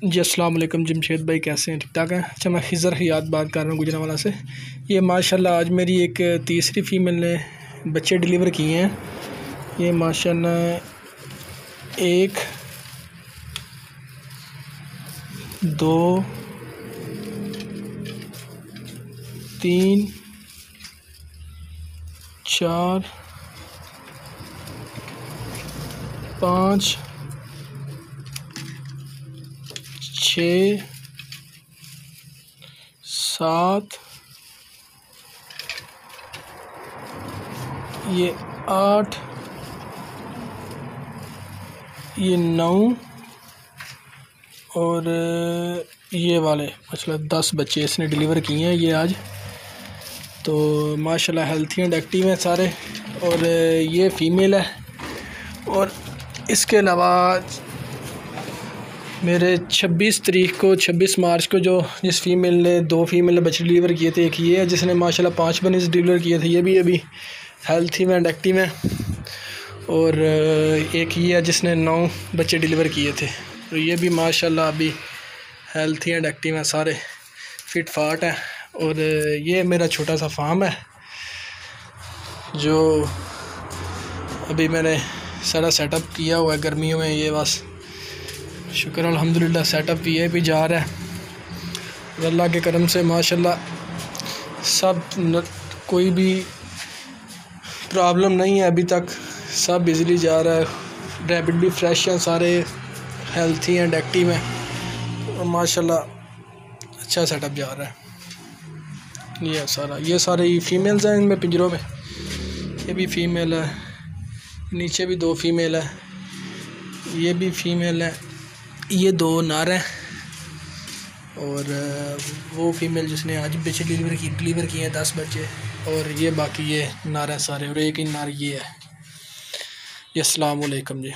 जी अस्सलाम वालेकुम जमशेद भाई, कैसे हैं? ठीक ठाक हैं। अच्छा, मैं खिज़र हयात बात कर रहा हूँ गुजरांवाला से। ये माशाल्लाह आज मेरी एक तीसरी फीमेल ने बच्चे डिलीवर किए हैं। ये माशाल्लाह 1 2 3 4 5 6 7 ये 8 ये 9 और ये वाले मतलब 10 बच्चे इसने डिलीवर किए हैं ये आज। तो माशाल्लाह हेल्थी एंड एक्टिव हैं सारे। और ये फ़ीमेल है। और इसके अलावा मेरे 26 मार्च को जिस फीमेल ने 2 फीमेल बच्चे डिलीवर किए थे, एक ये है जिसने माशाल्लाह 5 बनीज़ डिलीवर किए थे, ये भी अभी हेल्थी एंड एक्टिव हैं। और एक ये है जिसने 9 बच्चे डिलीवर किए थे। तो ये भी माशाल्लाह अभी हेल्थी एंड एक्टिव हैं, सारे फिट फाट हैं। और ये मेरा छोटा सा फार्म है जो अभी मैंने सारा सेटअप किया हुआ है गर्मियों में। ये बस शुक्र अल्हम्दुलिल्लाह सेटअप ये भी जा रहा है अल्लाह के करम से माशाल्लाह। कोई भी प्रॉब्लम नहीं है अभी तक, सब इजीली जा रहा है। रैबिट भी फ्रेश हैं, सारे हेल्थी एंड एक्टिव हैं और माशाल्लाह अच्छा सेटअप जा रहा है। ये सारे फीमेल्स हैं इनमें पिंजरों में। ये भी फीमेल है, नीचे भी 2 फीमेल है, ये भी फीमेल है, ये 2 नर हैं। और वो फीमेल जिसने आज बच्चे डिलीवर किए हैं 10 बच्चे। और ये बाकी ये नर हैं सारे, और एक ही नर ये है। अस्सलाम वालेकुम जी।